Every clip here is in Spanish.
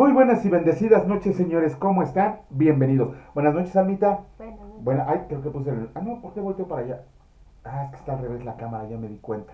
Muy buenas y bendecidas noches, señores. ¿Cómo están? Bienvenidos. Buenas noches, Almita. Buenas noches. Buena, ay, creo que puse el... Ah, no, ¿por qué volteo para allá? Ah, es que está al revés la cámara, ya me di cuenta.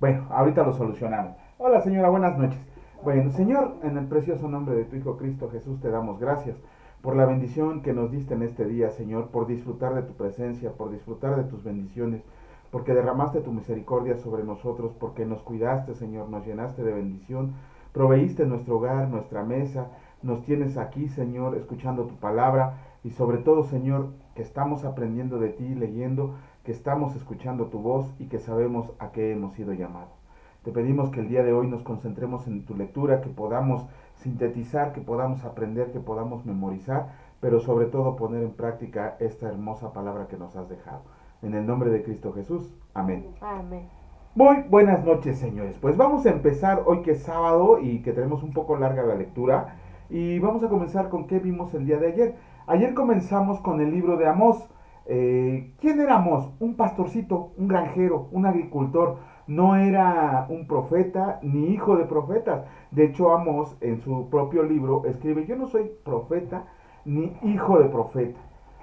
Bueno, ahorita lo solucionamos. Hola, señora, buenas noches. Bueno, Señor, en el precioso nombre de tu Hijo Cristo Jesús, te damos gracias por la bendición que nos diste en este día, Señor, por disfrutar de tu presencia, por disfrutar de tus bendiciones, porque derramaste tu misericordia sobre nosotros, porque nos cuidaste, Señor, nos llenaste de bendición, proveíste nuestro hogar, nuestra mesa, nos tienes aquí, Señor, escuchando tu palabra y sobre todo, Señor, que estamos aprendiendo de ti, leyendo, que estamos escuchando tu voz y que sabemos a qué hemos sido llamados. Te pedimos que el día de hoy nos concentremos en tu lectura, que podamos sintetizar, que podamos aprender, que podamos memorizar, pero sobre todo poner en práctica esta hermosa palabra que nos has dejado. En el nombre de Cristo Jesús. Amén. Amén. Muy buenas noches, señores. Pues vamos a empezar hoy que es sábado y que tenemos un poco larga la lectura. Y vamos a comenzar con qué vimos el día de ayer. Ayer comenzamos con el libro de Amós. ¿Quién era Amós? Un pastorcito, un granjero, un agricultor. No era un profeta ni hijo de profetas. De hecho, Amós en su propio libro escribe, yo no soy profeta ni hijo de profeta.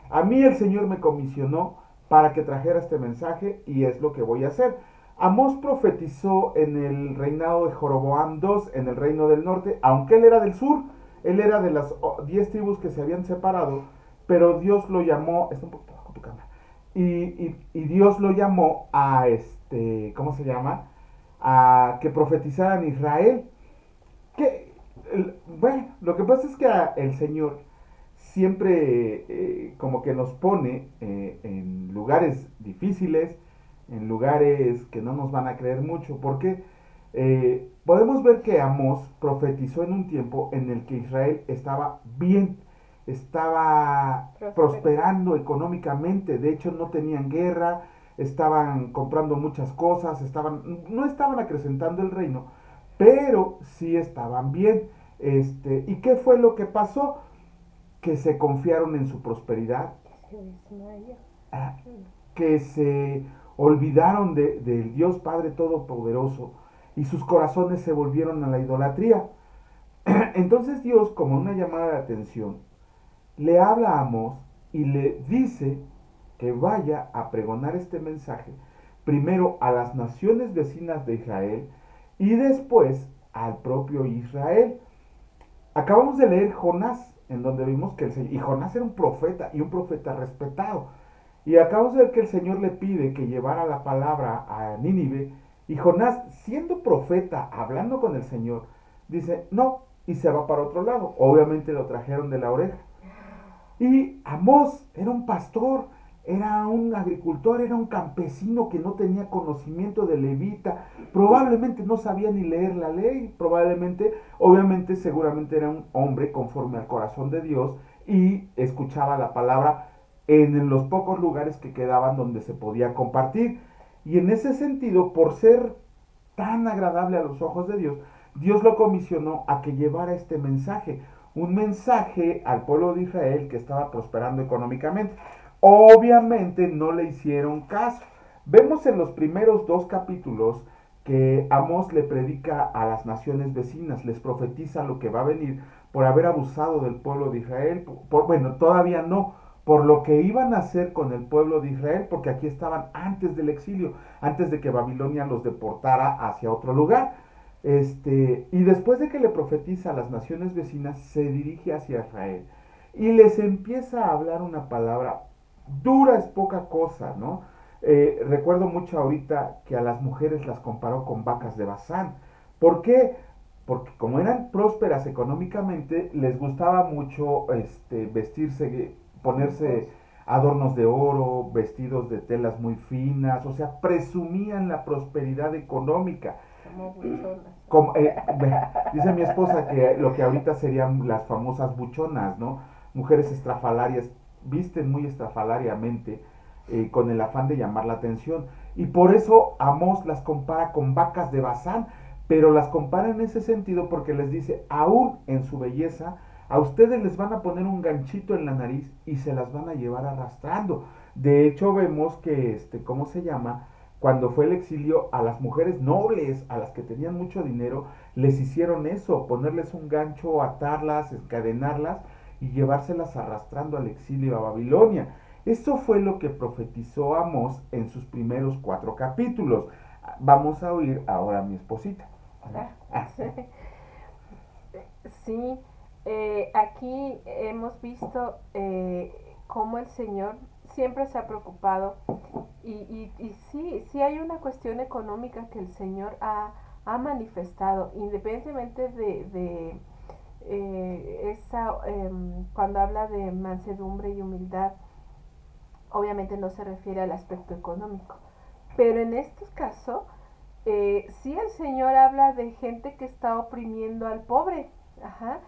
A mí el Señor me comisionó para que trajera este mensaje y es lo que voy a hacer. Amós profetizó en el reinado de Jeroboam II en el reino del norte, aunque él era del sur, él era de las 10 tribus que se habían separado, pero Dios lo llamó, está un poquito bajo tu cámara, y Dios lo llamó a ¿cómo se llama? A que profetizara en Israel. Que, bueno, lo que pasa es que el Señor siempre como que nos pone en lugares difíciles, en lugares que no nos van a creer mucho, porque podemos ver que Amós profetizó en un tiempo en el que Israel estaba bien, estaba Próspero. prosperando económicamente, de hecho no tenían guerra, estaban comprando muchas cosas, no estaban acrecentando el reino, pero sí estaban bien. ¿Y qué fue lo que pasó? Que se confiaron en su prosperidad, Se desmayó. ah, que se olvidaron del Dios Padre Todopoderoso y sus corazones se volvieron a la idolatría. Entonces Dios, como una llamada de atención, le habla a Amós y le dice que vaya a pregonar este mensaje primero a las naciones vecinas de Israel y después al propio Israel. Acabamos de leer Jonás, en donde vimos que y Jonás era un profeta y un profeta respetado. Y acabamos de ver que el Señor le pide que llevara la palabra a Nínive. Y Jonás, siendo profeta, hablando con el Señor, dice, no, y se va para otro lado. Obviamente lo trajeron de la oreja. Y Amós era un pastor, era un agricultor, era un campesino que no tenía conocimiento de levita, probablemente no sabía ni leer la ley, probablemente, obviamente, seguramente era un hombre conforme al corazón de Dios y escuchaba la palabra en los pocos lugares que quedaban donde se podía compartir. Y en ese sentido, por ser tan agradable a los ojos de Dios, Dios lo comisionó a que llevara este mensaje, un mensaje al pueblo de Israel que estaba prosperando económicamente. Obviamente no le hicieron caso. Vemos en los primeros dos capítulos que Amós le predica a las naciones vecinas, les profetiza lo que va a venir por haber abusado del pueblo de Israel, bueno, todavía no, por lo que iban a hacer con el pueblo de Israel, porque aquí estaban antes del exilio, antes de que Babilonia los deportara hacia otro lugar. Y después de que le profetiza a las naciones vecinas, se dirige hacia Israel y les empieza a hablar una palabra dura, es poca cosa, ¿no? Recuerdo mucho ahorita que a las mujeres las comparó con vacas de Bazán. ¿Por qué? Porque como eran prósperas económicamente, les gustaba mucho vestirse, ponerse Lujos. adornos de oro, vestidos de telas muy finas, o sea, presumían la prosperidad económica. Como buchonas. Como, dice mi esposa que lo que ahorita serían las famosas buchonas, ¿no? Mujeres estrafalarias, visten muy estrafalariamente con el afán de llamar la atención. Y por eso Amós las compara con vacas de Bazán, pero las compara en ese sentido porque les dice, aún en su belleza, a ustedes les van a poner un ganchito en la nariz y se las van a llevar arrastrando. De hecho, vemos que, ¿cómo se llama? Cuando fue el exilio, a las mujeres nobles, a las que tenían mucho dinero, les hicieron eso, ponerles un gancho, atarlas, encadenarlas y llevárselas arrastrando al exilio a Babilonia. Eso fue lo que profetizó Amós en sus primeros 4 capítulos. Vamos a oír ahora a mi esposita. Sí, sí, aquí hemos visto cómo el Señor siempre se ha preocupado y sí, sí hay una cuestión económica que el Señor ha manifestado, independientemente de cuando habla de mansedumbre y humildad, obviamente no se refiere al aspecto económico, pero en este caso, sí el Señor habla de gente que está oprimiendo al pobre. Ajá.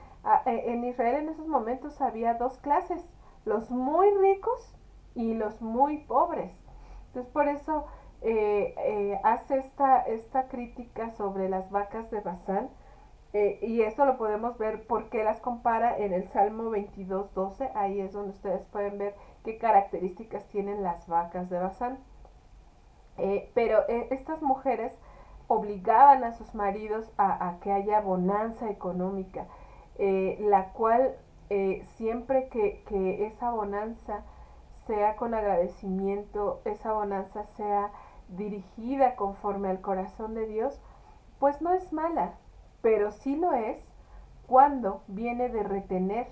En Israel en esos momentos había dos clases, los muy ricos y los muy pobres. Entonces por eso hace esta crítica sobre las vacas de Bazán, y esto lo podemos ver porque las compara en el Salmo 22:12. Ahí es donde ustedes pueden ver qué características tienen las vacas de Bazán. Pero estas mujeres obligaban a sus maridos a que haya bonanza económica, la cual siempre que esa bonanza sea con agradecimiento, esa bonanza sea dirigida conforme al corazón de Dios, pues no es mala, pero sí lo es cuando viene de retener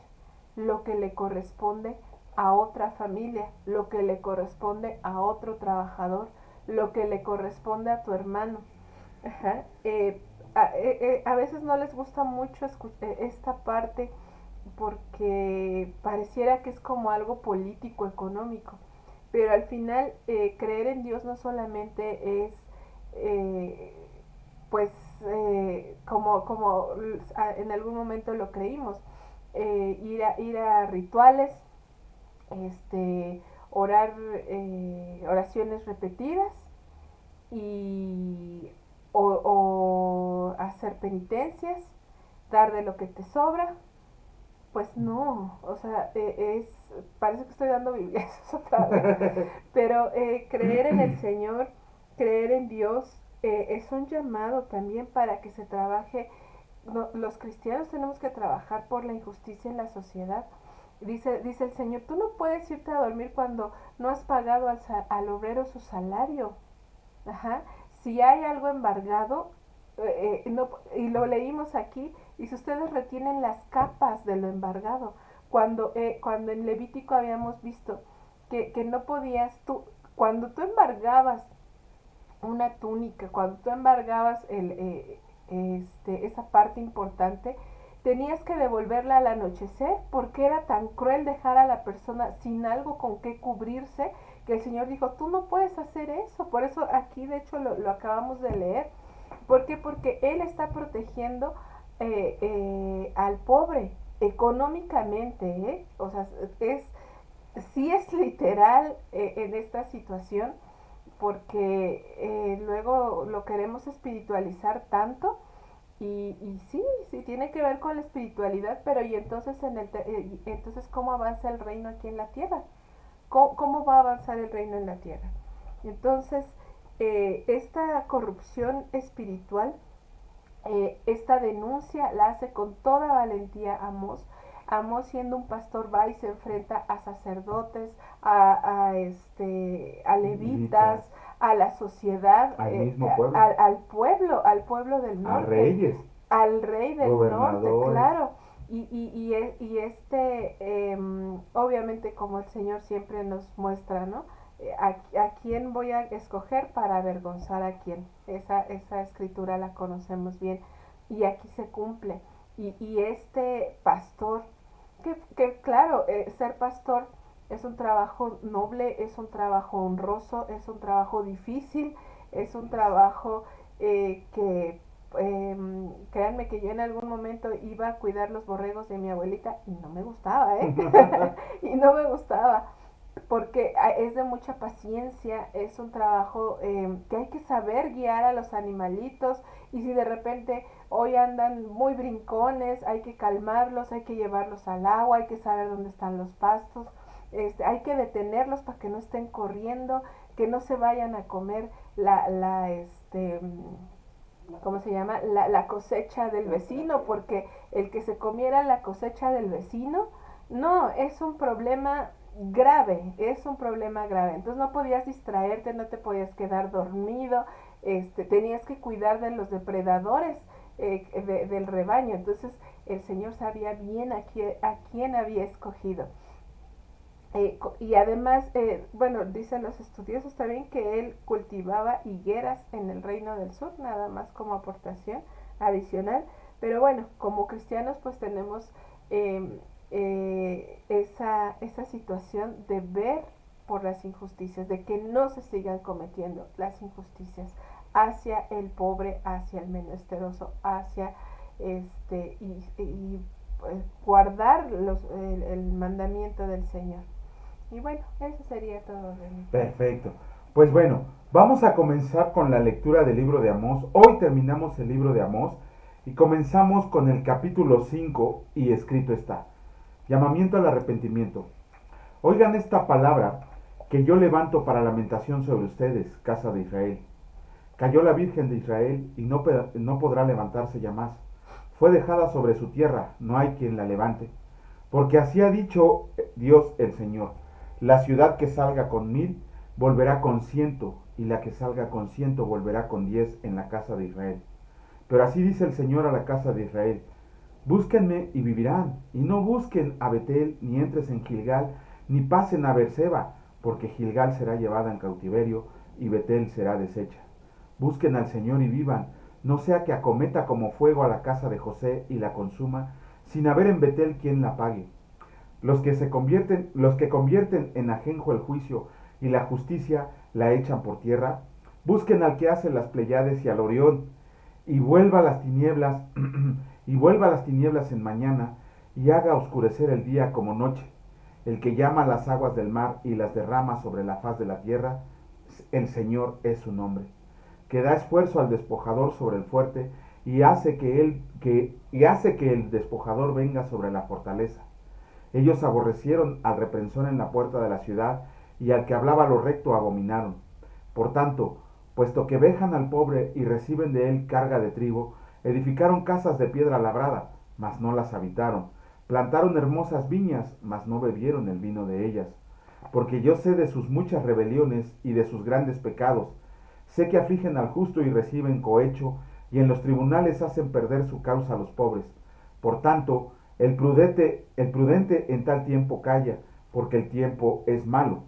lo que le corresponde a otra familia, lo que le corresponde a otro trabajador, lo que le corresponde a tu hermano. Ajá. A veces no les gusta mucho esta parte porque pareciera que es como algo político, económico, pero al final creer en Dios no solamente es eh, pues como en algún momento lo creímos, ir a rituales, orar oraciones repetidas y o hacer penitencias, dar de lo que te sobra. Pues no, o sea, parece que estoy dando bibliazos otra vez, pero creer en el Señor, creer en Dios, es un llamado también para que se trabaje. No, los cristianos tenemos que trabajar por la injusticia en la sociedad. Dice el Señor, tú no puedes irte a dormir cuando no has pagado al obrero su salario. Ajá. Si hay algo embargado, no, y lo leímos aquí, y si ustedes retienen las capas de lo embargado, cuando en Levítico habíamos visto que no podías tú, cuando tú embargabas una túnica, cuando tú embargabas esa parte importante, tenías que devolverla al anochecer porque era tan cruel dejar a la persona sin algo con que cubrirse, que el Señor dijo, tú no puedes hacer eso. Por eso aquí de hecho lo acabamos de leer. ¿Por qué? Porque Él está protegiendo al pobre económicamente, o sea, sí es literal en esta situación, porque luego lo queremos espiritualizar tanto y sí, sí tiene que ver con la espiritualidad, pero y entonces entonces ¿cómo avanza el reino aquí en la tierra? ¿Cómo va a avanzar el reino en la tierra? Entonces, esta corrupción espiritual, esta denuncia la hace con toda valentía Amós. Amós, siendo un pastor, va y se enfrenta a sacerdotes, a levitas, a la sociedad, al mismo pueblo, al pueblo del a norte, reyes, al rey del norte, gobernadores. claro. Obviamente, como el Señor siempre nos muestra, ¿no? A quién voy a escoger para avergonzar a quién. Esa escritura la conocemos bien y aquí se cumple. Y este pastor, que claro, ser pastor es un trabajo noble, es un trabajo honroso, es un trabajo difícil, es un trabajo que créanme que yo en algún momento iba a cuidar los borregos de mi abuelita y no me gustaba, y no me gustaba porque es de mucha paciencia, es un trabajo que hay que saber guiar a los animalitos, y si de repente hoy andan muy brincones, hay que calmarlos, hay que llevarlos al agua, hay que saber dónde están los pastos, hay que detenerlos para que no estén corriendo, que no se vayan a comer ¿cómo se llama? La cosecha del vecino, porque el que se comiera la cosecha del vecino, no, es un problema grave, es un problema grave. Entonces no podías distraerte, no te podías quedar dormido, tenías que cuidar de los depredadores del rebaño. Entonces el Señor sabía bien a quién había escogido. Y además, bueno, dicen los estudiosos también que él cultivaba higueras en el Reino del Sur, nada más como aportación adicional. Pero bueno, como cristianos pues tenemos esa situación de ver por las injusticias, de que no se sigan cometiendo las injusticias hacia el pobre, hacia el menesteroso, hacia pues, guardar el mandamiento del Señor. Y bueno, eso sería todo de mi parte. Perfecto. Pues bueno, vamos a comenzar con la lectura del libro de Amós. Hoy terminamos el libro de Amós y comenzamos con el capítulo 5 y escrito está: llamamiento al arrepentimiento. Oigan esta palabra que yo levanto para lamentación sobre ustedes, casa de Israel. Cayó la Virgen de Israel y no podrá levantarse ya más. Fue dejada sobre su tierra, no hay quien la levante. Porque así ha dicho Dios el Señor: la ciudad que salga con 1000 volverá con 100, y la que salga con 100 volverá con 10 en la casa de Israel. Pero así dice el Señor a la casa de Israel: búsquenme y vivirán, y no busquen a Betel, ni entres en Gilgal, ni pasen a Beerseba, porque Gilgal será llevada en cautiverio, y Betel será deshecha. Busquen al Señor y vivan, no sea que acometa como fuego a la casa de José y la consuma, sin haber en Betel quien la pague. Los que convierten en ajenjo el juicio y la justicia la echan por tierra, busquen al que hace las Pleiades y al Orión, y vuelva las tinieblas, y vuelva las tinieblas en mañana, y haga oscurecer el día como noche. El que llama las aguas del mar y las derrama sobre la faz de la tierra, el Señor es su nombre. Que da esfuerzo al despojador sobre el fuerte, y hace que el despojador venga sobre la fortaleza. Ellos aborrecieron al reprensor en la puerta de la ciudad, y al que hablaba lo recto abominaron. Por tanto, puesto que vejan al pobre y reciben de él carga de trigo, edificaron casas de piedra labrada, mas no las habitaron. Plantaron hermosas viñas, mas no bebieron el vino de ellas. Porque yo sé de sus muchas rebeliones y de sus grandes pecados. Sé que afligen al justo y reciben cohecho, y en los tribunales hacen perder su causa a los pobres. Por tanto, el prudente en tal tiempo calla, porque el tiempo es malo.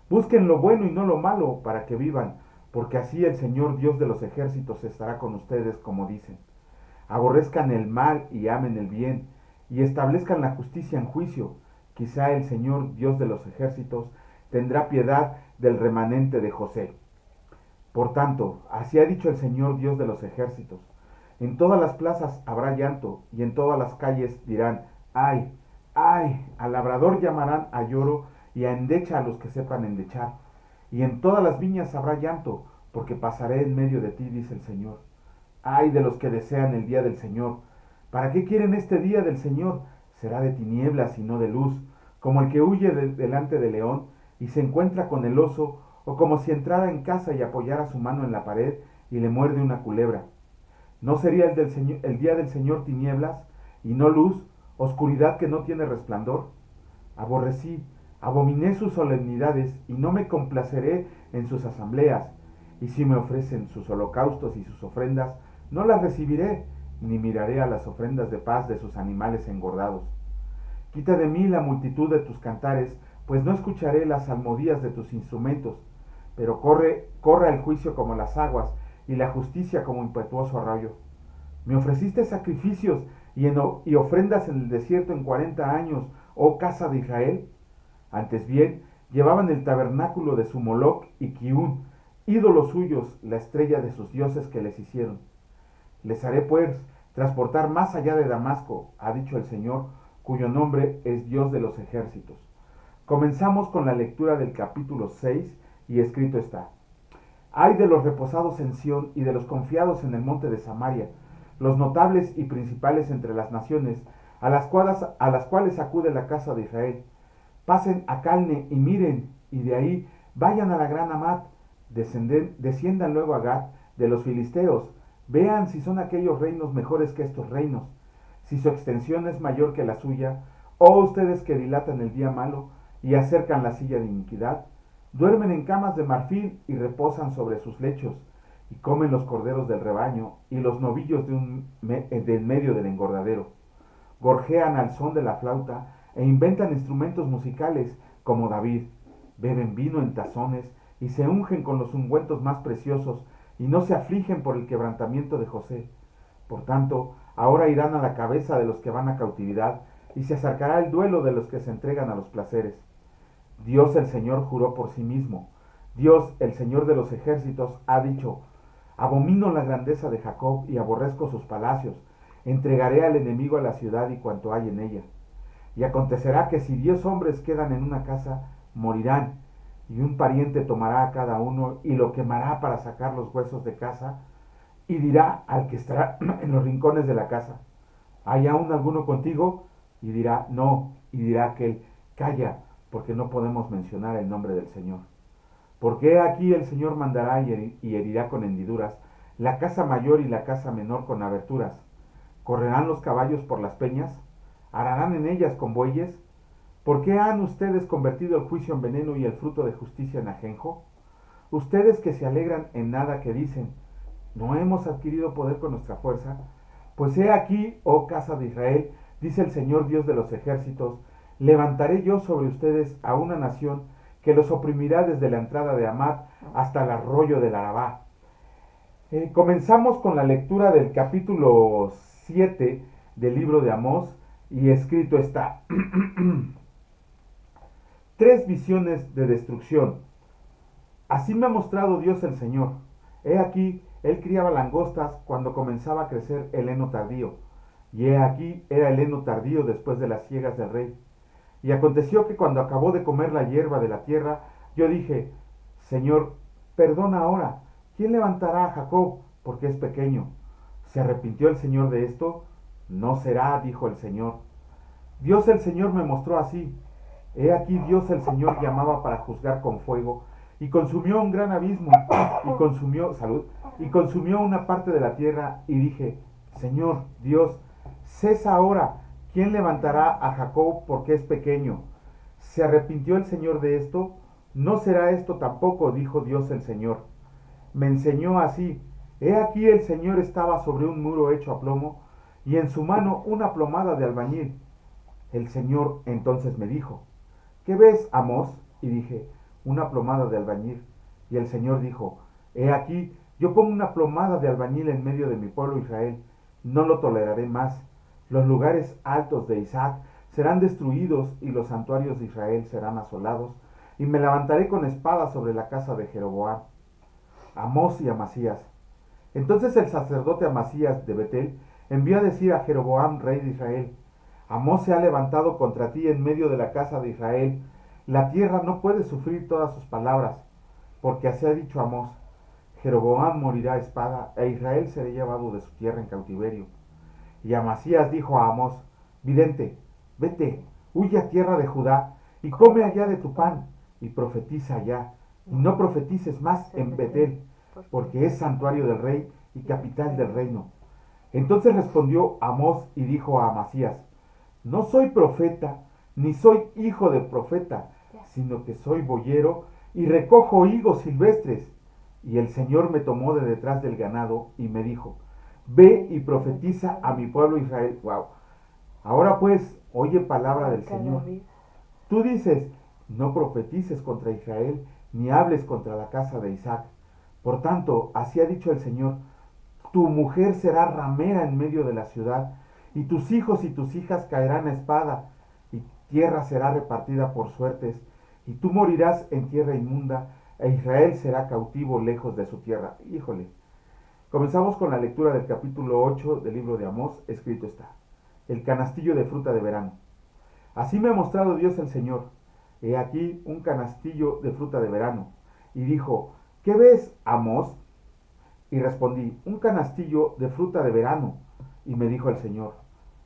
Busquen lo bueno y no lo malo, para que vivan, porque así el Señor Dios de los ejércitos estará con ustedes, como dicen. Aborrezcan el mal y amen el bien, y establezcan la justicia en juicio. Quizá el Señor Dios de los ejércitos tendrá piedad del remanente de José. Por tanto, así ha dicho el Señor Dios de los ejércitos: en todas las plazas habrá llanto, y en todas las calles dirán: ¡ay, ay! Al labrador llamarán a lloro, y a endecha a los que sepan endechar. Y en todas las viñas habrá llanto, porque pasaré en medio de ti, dice el Señor. ¡Ay de los que desean el día del Señor! ¿Para qué quieren este día del Señor? Será de tinieblas y no de luz, como el que huye delante del león y se encuentra con el oso, o como si entrara en casa y apoyara su mano en la pared y le muerde una culebra. ¿No sería el día del Señor tinieblas y no luz, oscuridad que no tiene resplandor? Aborrecí, abominé sus solemnidades, y no me complaceré en sus asambleas. Y si me ofrecen sus holocaustos y sus ofrendas, no las recibiré, ni miraré a las ofrendas de paz de sus animales engordados. Quita de mí la multitud de tus cantares, pues no escucharé las salmodías de tus instrumentos. Pero corra el juicio como las aguas, y la justicia como impetuoso arroyo. Me ofreciste sacrificios y ofrendas en el desierto en 40 años, oh casa de Israel. Antes bien, llevaban el tabernáculo de su Moloc y Kiún, ídolos suyos, la estrella de sus dioses que les hicieron. Les haré pues transportar más allá de Damasco, ha dicho el Señor, cuyo nombre es Dios de los ejércitos. Comenzamos con la lectura del capítulo 6 y escrito está: Ay de los reposados en Sión y de los confiados en el monte de Samaria, los notables y principales entre las naciones, a las cuales acude la casa de Israel. Pasen a Calne y miren, y de ahí Vayan a la gran Hamat, desciendan luego a Gat de los filisteos, vean si son aquellos reinos mejores que estos reinos, si su extensión es mayor que la suya, oh ustedes que dilatan el día malo y acercan la silla de iniquidad, duermen en camas de marfil y reposan sobre sus lechos, y comen los corderos del rebaño y los novillos de en medio del engordadero. Gorjean al son de la flauta e inventan instrumentos musicales como David. Beben vino en tazones y se ungen con los ungüentos más preciosos y no se afligen por el quebrantamiento de José. Por tanto, ahora irán a la cabeza de los que van a cautividad y se acercará el duelo de los que se entregan a los placeres. Dios el Señor juró por sí mismo. Dios el Señor de los ejércitos ha dicho: abomino la grandeza de Jacob y aborrezco sus palacios. Entregaré al enemigo a la ciudad y cuanto hay en ella. Y acontecerá que si 10 hombres quedan en una casa, morirán, y un pariente tomará a cada uno y lo quemará para sacar los huesos de casa, y dirá al que estará en los rincones de la casa: ¿hay aún alguno contigo? Y dirá: no. Y dirá aquel: calla, porque no podemos mencionar el nombre del Señor. Porque aquí el Señor mandará y herirá con hendiduras la casa mayor y la casa menor con aberturas. ¿Correrán los caballos por las peñas? ¿Ararán en ellas con bueyes? ¿Por qué han ustedes convertido el juicio en veneno y el fruto de justicia en ajenjo? Ustedes que se alegran en nada, que dicen: ¿no hemos adquirido poder con nuestra fuerza? Pues he aquí, oh casa de Israel, dice el Señor Dios de los ejércitos: levantaré yo sobre ustedes a una nación que los oprimirá desde la entrada de Hamat hasta el arroyo del Arabá. Comenzamos con la lectura del capítulo 7 del libro de Amós, y escrito está: 3 visiones de destrucción. Así me ha mostrado Dios el Señor. He aquí, él criaba langostas cuando comenzaba a crecer el heno tardío, y he aquí era el heno tardío después de las siegas del rey. Y aconteció que cuando acabó de comer la hierba de la tierra, yo dije: Señor, perdona ahora. ¿Quién levantará a Jacob, porque es pequeño? ¿Se arrepintió el Señor de esto? No será, dijo el Señor. Dios el Señor me mostró así. He aquí Dios el Señor llamaba para juzgar con fuego, y consumió un gran abismo, y consumió una parte de la tierra, y dije: Señor, Dios, cesa ahora. ¿Quién levantará a Jacob, porque es pequeño? ¿Se arrepintió el Señor de esto? No será esto tampoco, dijo Dios el Señor. Me enseñó así: he aquí el Señor estaba sobre un muro hecho a plomo, y en su mano una plomada de albañil. El Señor entonces me dijo: ¿qué ves, Amós? Y dije: una plomada de albañil. Y el Señor dijo: he aquí, yo pongo una plomada de albañil en medio de mi pueblo Israel. No lo toleraré más. Los lugares altos de Isaac serán destruidos y los santuarios de Israel serán asolados, y me levantaré con espada sobre la casa de Jeroboam. Amós y Amasías. Entonces el sacerdote Amasías de Betel envió a decir a Jeroboam, rey de Israel: Amós se ha levantado contra ti en medio de la casa de Israel. La tierra no puede sufrir todas sus palabras, porque así ha dicho Amós: Jeroboam morirá a espada, e Israel será llevado de su tierra en cautiverio. Y Amasías dijo a Amós: vidente, vete, huye a tierra de Judá, y come allá de tu pan, y profetiza allá, y no profetices más en Betel, porque es santuario del rey y capital del reino. Entonces respondió Amós y dijo a Amasías: no soy profeta, ni soy hijo de profeta, sino que soy boyero y recojo higos silvestres. Y el Señor me tomó de detrás del ganado y me dijo: ve y profetiza a mi pueblo Israel. Wow. Ahora pues, oye palabra del Señor. Tú dices: no profetices contra Israel, ni hables contra la casa de Isaac. Por tanto, así ha dicho el Señor: tu mujer será ramera en medio de la ciudad, y tus hijos y tus hijas caerán a espada, y tierra será repartida por suertes, y tú morirás en tierra inmunda, e Israel será cautivo lejos de su tierra. Híjole. Comenzamos con la lectura del capítulo 8 del libro de Amós. Escrito está: el canastillo de fruta de verano. Así me ha mostrado Dios el Señor. He aquí un canastillo de fruta de verano. Y dijo: ¿qué ves, Amós? Y respondí: un canastillo de fruta de verano. Y me dijo el Señor: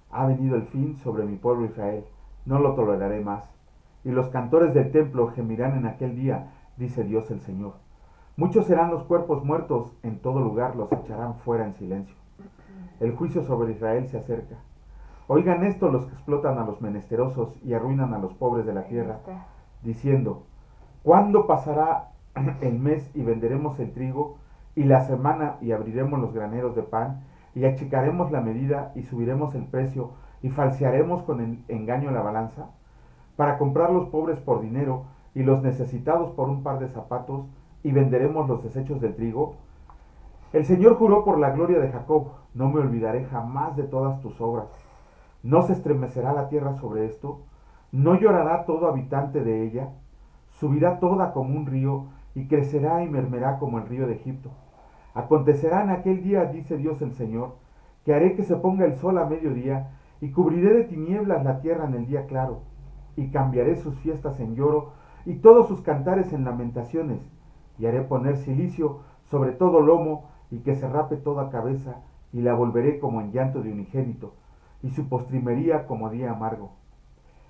ha venido el fin sobre mi pueblo Israel, no lo toleraré más. Y los cantores del templo gemirán en aquel día, dice Dios el Señor. Muchos serán los cuerpos muertos, en todo lugar los echarán fuera en silencio. El juicio sobre Israel se acerca. Oigan esto los que explotan a los menesterosos y arruinan a los pobres de la tierra, diciendo, ¿cuándo pasará el mes y venderemos el trigo, y la semana y abriremos los graneros de pan, y achicaremos la medida y subiremos el precio, y falsearemos con engaño la balanza, para comprar los pobres por dinero y los necesitados por un par de zapatos, y venderemos los desechos del trigo? El Señor juró por la gloria de Jacob, no me olvidaré jamás de todas tus obras. ¿No se estremecerá la tierra sobre esto? ¿No llorará todo habitante de ella? Subirá toda como un río, y crecerá y mermerá como el río de Egipto. Acontecerá en aquel día, dice Dios el Señor, que haré que se ponga el sol a mediodía, y cubriré de tinieblas la tierra en el día claro, y cambiaré sus fiestas en lloro, y todos sus cantares en lamentaciones, y haré poner cilicio sobre todo lomo, y que se rape toda cabeza, y la volveré como en llanto de unigénito, y su postrimería como día amargo.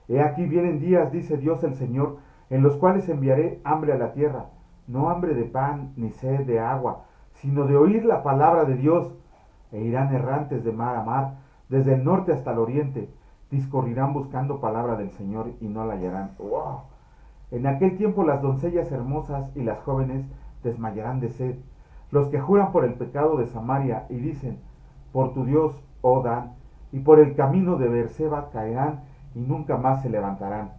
He aquí vienen días, dice Dios el Señor, en los cuales enviaré hambre a la tierra, no hambre de pan ni sed de agua, sino de oír la palabra de Dios. E irán errantes de mar a mar, desde el norte hasta el oriente, discurrirán buscando palabra del Señor y no la hallarán. ¡Wow! En aquel tiempo las doncellas hermosas y las jóvenes desmayarán de sed. Los que juran por el pecado de Samaria y dicen, por tu Dios, oh Dan, y por el camino de Beerseba caerán y nunca más se levantarán.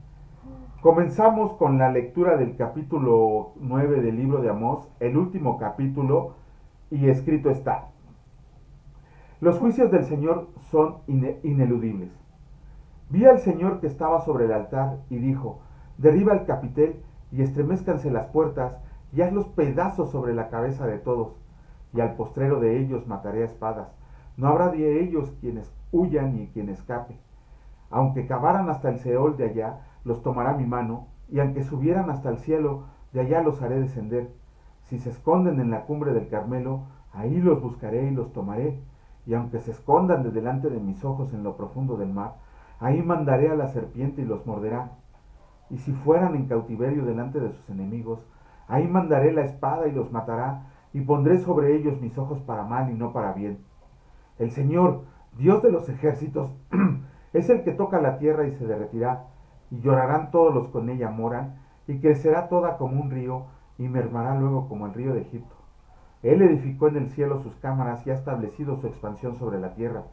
Comenzamos con la lectura del capítulo 9 del libro de Amós, el último capítulo, y escrito está: los juicios del Señor son ineludibles. Vi al Señor que estaba sobre el altar y dijo, derriba el capitel y estremezcanse las puertas y hazlos pedazos sobre la cabeza de todos, y al postrero de ellos mataré a espadas. No habrá de ellos quienes huyan ni quien escape. Aunque cavaran hasta el Seol de allá, los tomará mi mano, y aunque subieran hasta el cielo, de allá los haré descender. Si se esconden en la cumbre del Carmelo, ahí los buscaré y los tomaré. Y aunque se escondan de delante de mis ojos en lo profundo del mar, ahí mandaré a la serpiente y los morderá. Y si fueran en cautiverio delante de sus enemigos, ahí mandaré la espada y los matará, y pondré sobre ellos mis ojos para mal y no para bien. El Señor, Dios de los ejércitos, es el que toca la tierra y se derretirá, y llorarán todos los con ella moran, y crecerá toda como un río, y mermará luego como el río de Egipto. Él edificó en el cielo sus cámaras y ha establecido su expansión sobre la tierra.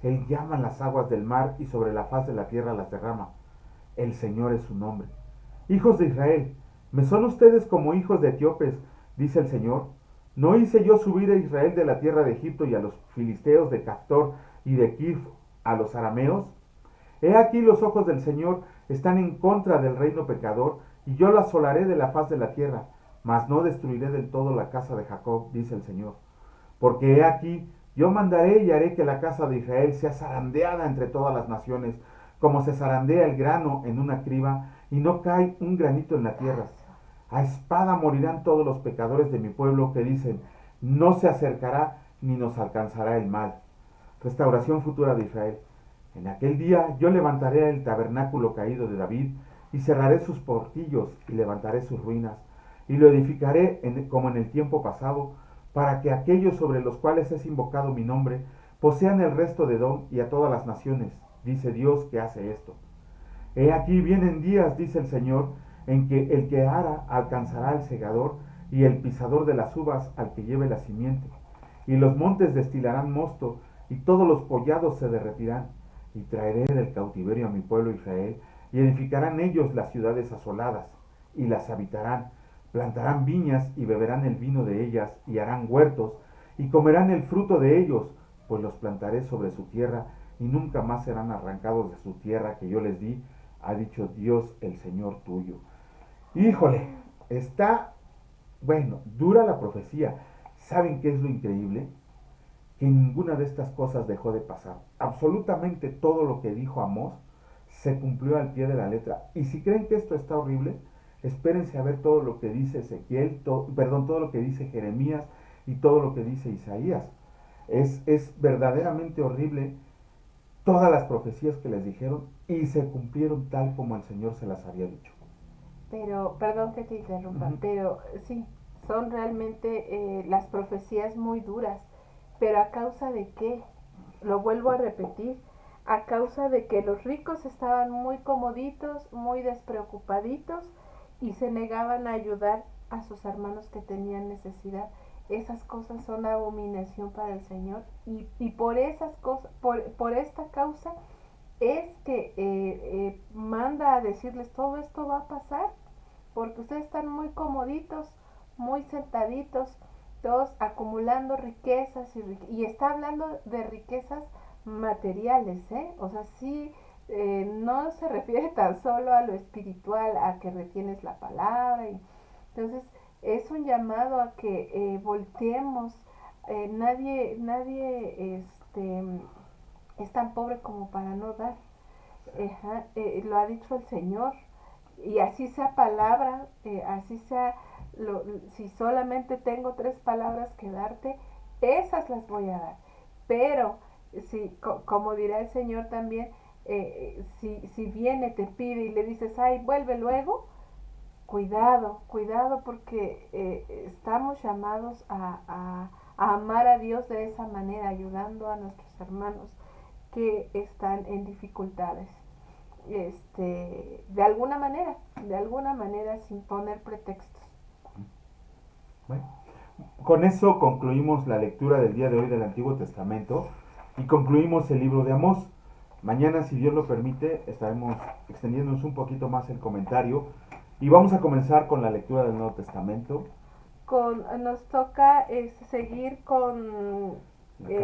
Él llama las aguas del mar y sobre la faz de la tierra las derrama. El Señor es su nombre. Hijos de Israel, ¿me son ustedes como hijos de etíopes?, dice el Señor. ¿No hice yo subir a Israel de la tierra de Egipto y a los filisteos de Caftor y de Kif a los arameos? He aquí los ojos del Señor están en contra del reino pecador, y yo lo asolaré de la faz de la tierra, mas no destruiré del todo la casa de Jacob, dice el Señor. Porque he aquí, yo mandaré y haré que la casa de Israel sea zarandeada entre todas las naciones, como se zarandea el grano en una criba, y no cae un granito en la tierra. A espada morirán todos los pecadores de mi pueblo que dicen, no se acercará ni nos alcanzará el mal. Restauración futura de Israel. En aquel día yo levantaré el tabernáculo caído de David, y cerraré sus portillos, y levantaré sus ruinas, y lo edificaré como en el tiempo pasado, para que aquellos sobre los cuales es invocado mi nombre, posean el resto de Edom y a todas las naciones, dice Dios que hace esto. He aquí vienen días, dice el Señor, en que el que ara alcanzará al segador, y el pisador de las uvas al que lleve la simiente. Y los montes destilarán mosto, y todos los collados se derretirán. Y traeré del cautiverio a mi pueblo Israel, y edificarán ellos las ciudades asoladas, y las habitarán. Plantarán viñas y beberán el vino de ellas, y harán huertos, y comerán el fruto de ellos, pues los plantaré sobre su tierra, y nunca más serán arrancados de su tierra que yo les di, ha dicho Dios el Señor tuyo. Híjole, está, bueno, dura la profecía. ¿Saben qué es lo increíble? Que ninguna de estas cosas dejó de pasar. Absolutamente todo lo que dijo Amós se cumplió al pie de la letra. Y si creen que esto está horrible, espérense a ver todo lo que dice Ezequiel, todo lo que dice Jeremías y todo lo que dice Isaías. Es verdaderamente horrible todas las profecías que les dijeron y se cumplieron tal como el Señor se las había dicho. Pero, perdón que te interrumpa, Ujú. pero sí, son realmente las profecías muy duras. Pero ¿a causa de qué? Lo vuelvo a repetir, a causa de que los ricos estaban muy comoditos, muy despreocupaditos y se negaban a ayudar a sus hermanos que tenían necesidad. Esas cosas son abominación para el Señor y por esas cosas, por esta causa es que manda a decirles todo esto va a pasar porque ustedes están muy comoditos, muy sentaditos, todos acumulando riquezas y está hablando de riquezas materiales, ¿eh? O sea, sí, no se refiere tan solo a lo espiritual, a que retienes la palabra. Entonces, es un llamado a que volteemos. Nadie es tan pobre como para no dar. Lo ha dicho el Señor y así sea palabra, así sea, si solamente tengo 3 palabras que darte, esas las voy a dar. Pero, si, como dirá el Señor también, si viene, te pide y le dices, ay, vuelve luego, cuidado, cuidado porque estamos llamados a amar a Dios de esa manera, ayudando a nuestros hermanos que están en dificultades de alguna manera sin poner pretextos. Bueno, con eso concluimos la lectura del día de hoy del Antiguo Testamento y concluimos el libro de Amós. Mañana, si Dios lo permite, estaremos extendiéndonos un poquito más el comentario y vamos a comenzar con la lectura del Nuevo Testamento. Nos toca seguir con Acá.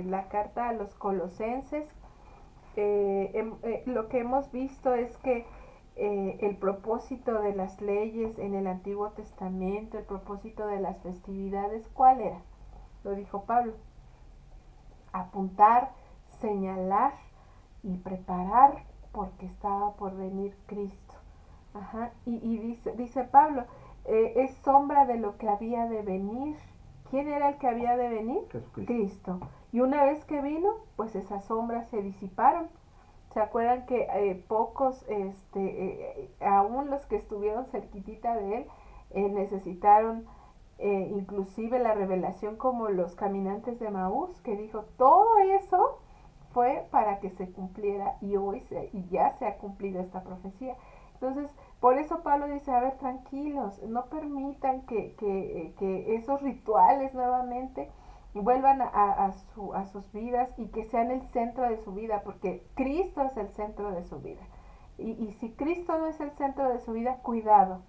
la carta a los colosenses. Lo que hemos visto es que el propósito de las leyes en el Antiguo Testamento, el propósito de las festividades, ¿cuál era? Lo dijo Pablo, apuntar, señalar y preparar porque estaba por venir Cristo. Ajá. Y dice Pablo, es sombra de lo que había de venir. ¿Quién era el que había de venir? Jesucristo. Cristo. Y una vez que vino, pues esas sombras se disiparon. ¿Se acuerdan que pocos, aún los que estuvieron cerquitita de él, necesitaron inclusive la revelación como los caminantes de Maús, que dijo, todo eso fue para que se cumpliera y ya se ha cumplido esta profecía. Entonces, por eso Pablo dice, a ver, tranquilos, no permitan que esos rituales nuevamente vuelvan a sus vidas y que sean el centro de su vida, porque Cristo es el centro de su vida. Y si Cristo no es el centro de su vida, cuidado,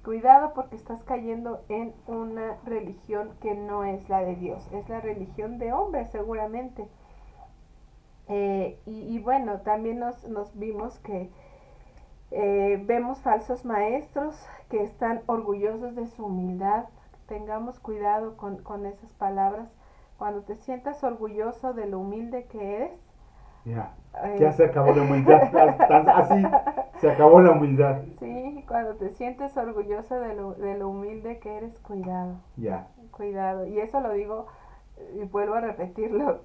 cuidado porque estás cayendo en una religión que no es la de Dios, es la religión de hombres seguramente. Y bueno, también nos vimos que vemos falsos maestros que están orgullosos de su humildad. Tengamos cuidado con esas palabras. Cuando te sientas orgulloso de lo humilde que eres, Ya se acabó la humildad. Así se acabó la humildad. sí, cuando te sientes orgulloso de lo humilde que eres, cuidado, Ya. cuidado. Y eso lo digo y vuelvo a repetirlo,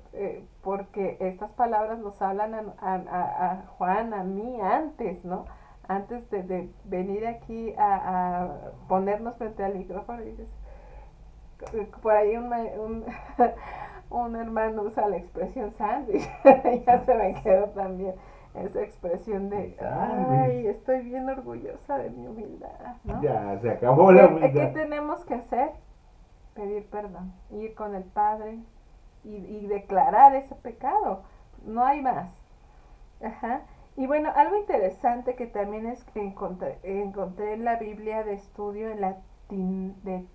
porque estas palabras nos hablan a Juan, a mí antes, ¿no? Antes de venir aquí a ponernos frente al micrófono, dices, por ahí un hermano usa la expresión sándwich, ya se me quedó también esa expresión de, ay, estoy bien orgullosa de mi humildad, ¿no? Ya, se acabó la humildad. ¿Qué tenemos que hacer? Pedir perdón, ir con el Padre y declarar ese pecado, no hay más. Ajá. Y bueno, algo interesante que también es que encontré en la Biblia de estudio en la de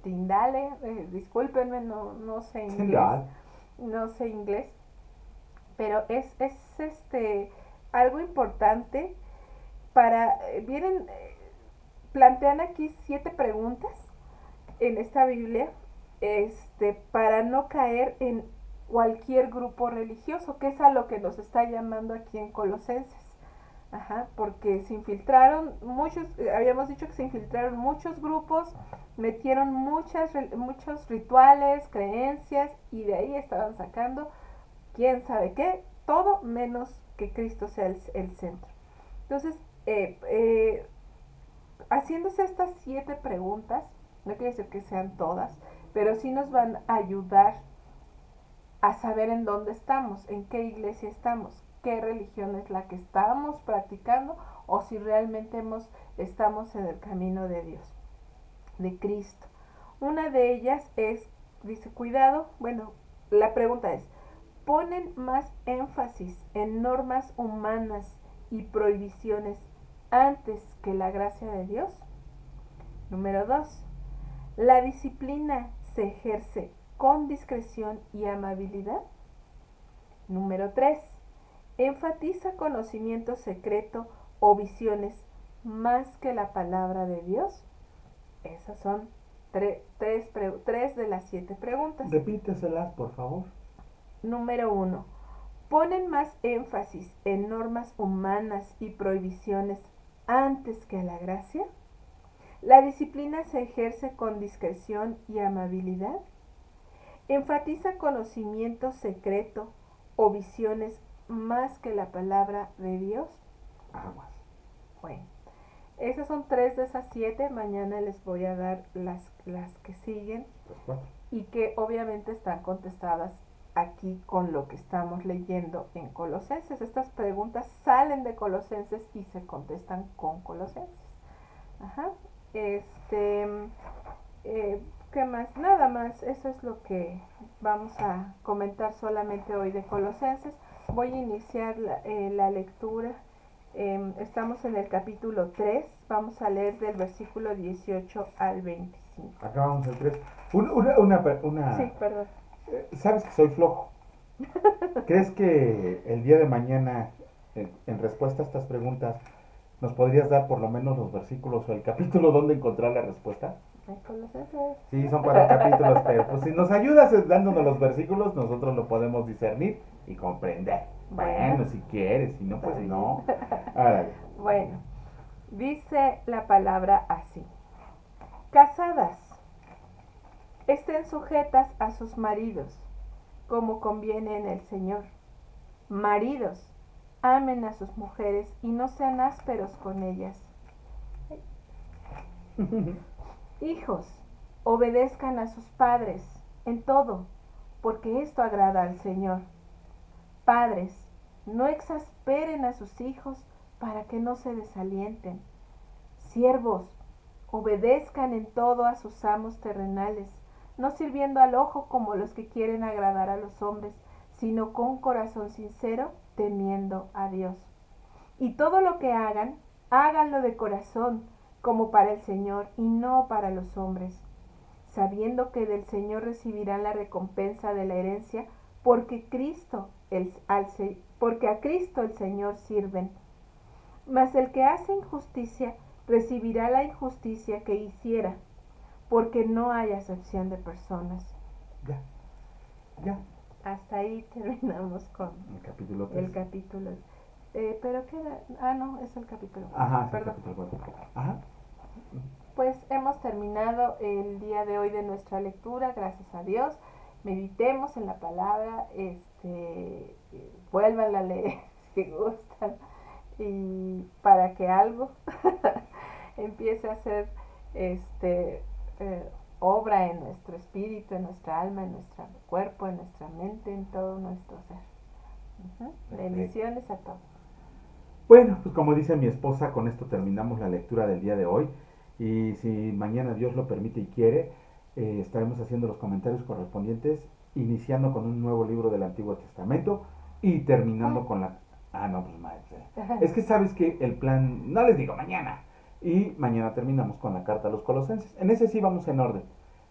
Tindale, discúlpenme, no sé inglés, no sé inglés, pero es algo importante para, vienen, plantean aquí 7 preguntas en esta Biblia, para no caer en cualquier grupo religioso, que es a lo que nos está llamando aquí en Colosenses. Ajá, porque se infiltraron muchos, habíamos dicho que se infiltraron muchos grupos, metieron muchos rituales, creencias, y de ahí estaban sacando quién sabe qué, todo menos que Cristo sea el centro. Entonces, eh, eh, haciéndose estas 7 preguntas, no quiere decir que sean todas, pero sí nos van a ayudar a saber en dónde estamos, en qué iglesia estamos, qué religión es la que estamos practicando o si realmente estamos en el camino de Dios, de Cristo. Una de ellas es, dice, cuidado, bueno, la pregunta es, ¿ponen más énfasis en normas humanas y prohibiciones antes que la gracia de Dios? Número 2. ¿La disciplina se ejerce con discreción y amabilidad? Número 3. ¿Enfatiza conocimiento secreto o visiones más que la palabra de Dios? Esas son tres de las 7 preguntas. Repíteselas, por favor. Número 1. ¿Ponen más énfasis en normas humanas y prohibiciones antes que a la gracia? ¿La disciplina se ejerce con discreción y amabilidad? ¿Enfatiza conocimiento secreto o visiones más que la palabra de Dios? Aguas. Bueno, esas son 3 de esas 7. Mañana les voy a dar las que siguen. Pues 4. Y que obviamente están contestadas aquí con lo que estamos leyendo en Colosenses. Estas preguntas salen de Colosenses y se contestan con Colosenses. Ajá. ¿Qué más? Nada más. Eso es lo que vamos a comentar solamente hoy de Colosenses. Voy a iniciar la lectura. Estamos en el capítulo 3. Vamos a leer del versículo 18 al 25. Acabamos el 3. Sí, perdón. ¿Sabes que soy flojo? ¿Crees que el día de mañana, en respuesta a estas preguntas, nos podrías dar por lo menos los versículos o el capítulo donde encontrar la respuesta? Sí, son 4 capítulos, pero pues si nos ayudas dándonos los versículos, nosotros lo podemos discernir y comprender. Bueno, si quieres, si no, pues no. Árale. Bueno, dice la palabra así. Casadas, estén sujetas a sus maridos, como conviene en el Señor. Maridos, amen a sus mujeres y no sean ásperos con ellas. Hijos, obedezcan a sus padres en todo, porque esto agrada al Señor. Padres, no exasperen a sus hijos para que no se desalienten. Siervos, obedezcan en todo a sus amos terrenales, no sirviendo al ojo como los que quieren agradar a los hombres, sino con corazón sincero, temiendo a Dios. Y todo lo que hagan, háganlo de corazón, como para el Señor y no para los hombres, sabiendo que del Señor recibirán la recompensa de la herencia, porque a Cristo el Señor sirven. Mas el que hace injusticia recibirá la injusticia que hiciera, porque no hay acepción de personas. Ya. Hasta ahí terminamos con el capítulo 3. El capítulo. ¿Pero qué era? Ah, no, es el capítulo 4. Ajá, es el capítulo 4. Ajá. Pues hemos terminado el día de hoy de nuestra lectura, gracias a Dios. Meditemos en la palabra, vuélvanla a leer si gustan, y para que algo empiece a hacer obra en nuestro espíritu, en nuestra alma, en nuestro cuerpo, en nuestra mente, en todo nuestro ser. Bendiciones a todos. Bueno, pues como dice mi esposa, con esto terminamos la lectura del día de hoy. Y si mañana Dios lo permite y quiere, estaremos haciendo los comentarios correspondientes, iniciando con un nuevo libro del Antiguo Testamento y terminando con la... Ah, no, pues madre. Es que sabes que el plan, no les digo mañana. Y mañana terminamos con la carta a los Colosenses. En ese sí vamos en orden.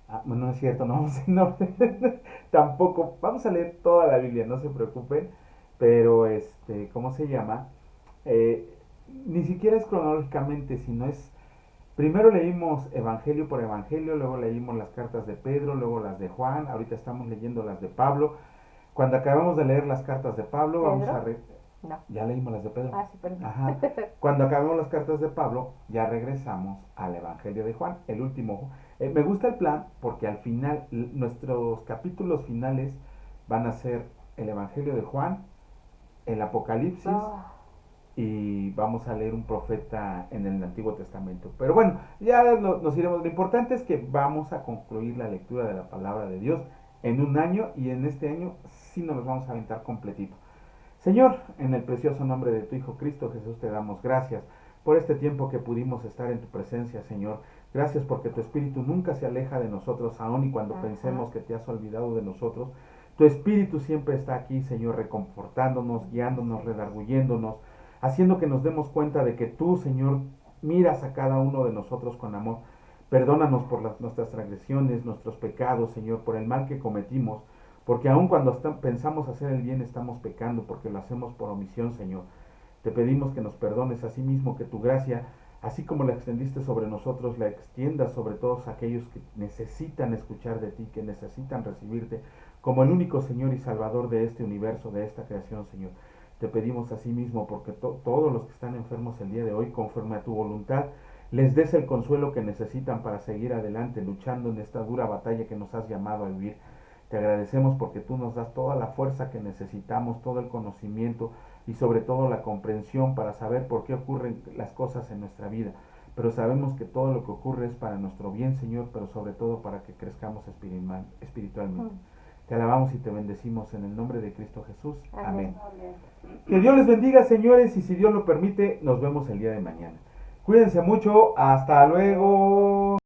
Ah, no es cierto, no vamos en orden. Tampoco, vamos a leer toda la Biblia, no se preocupen. Pero, ¿cómo se llama? Ni siquiera es cronológicamente, sino es... Primero leímos Evangelio por Evangelio, luego leímos las cartas de Pedro, luego las de Juan, ahorita estamos leyendo las de Pablo. Cuando acabamos de leer las cartas de Pablo, ¿Pedro? vamos a... No. Ya leímos las de Pedro. Ah, sí, perdón. Ajá. Cuando acabemos las cartas de Pablo, ya regresamos al Evangelio de Juan, el último. Me gusta el plan porque al final, nuestros capítulos finales van a ser el Evangelio de Juan, el Apocalipsis y vamos a leer un profeta en el Antiguo Testamento. Pero bueno, ya nos iremos. Lo importante es que vamos a concluir la lectura de la palabra de Dios en un año, y en este año sí nos los vamos a aventar completito. Señor, en el precioso nombre de tu Hijo Cristo Jesús te damos gracias por este tiempo que pudimos estar en tu presencia, Señor. Gracias porque tu Espíritu nunca se aleja de nosotros, aun y cuando pensemos que te has olvidado de nosotros. Tu Espíritu siempre está aquí, Señor, reconfortándonos, guiándonos, redarguyéndonos, haciendo que nos demos cuenta de que tú, Señor, miras a cada uno de nosotros con amor. Perdónanos por nuestras transgresiones, nuestros pecados, Señor, por el mal que cometimos, porque aun cuando pensamos hacer el bien estamos pecando, porque lo hacemos por omisión, Señor. Te pedimos que nos perdones, así mismo que tu gracia, así como la extendiste sobre nosotros, la extiendas sobre todos aquellos que necesitan escuchar de ti, que necesitan recibirte como el único Señor y Salvador de este universo, de esta creación, Señor. Te pedimos así mismo porque todos los que están enfermos el día de hoy, conforme a tu voluntad, les des el consuelo que necesitan para seguir adelante, luchando en esta dura batalla que nos has llamado a vivir. Te agradecemos porque tú nos das toda la fuerza que necesitamos, todo el conocimiento y sobre todo la comprensión para saber por qué ocurren las cosas en nuestra vida. Pero sabemos que todo lo que ocurre es para nuestro bien, Señor, pero sobre todo para que crezcamos espiritualmente. Te alabamos y te bendecimos en el nombre de Cristo Jesús. Amén. Que Dios les bendiga, señores, y si Dios lo permite, nos vemos el día de mañana. Cuídense mucho. Hasta luego.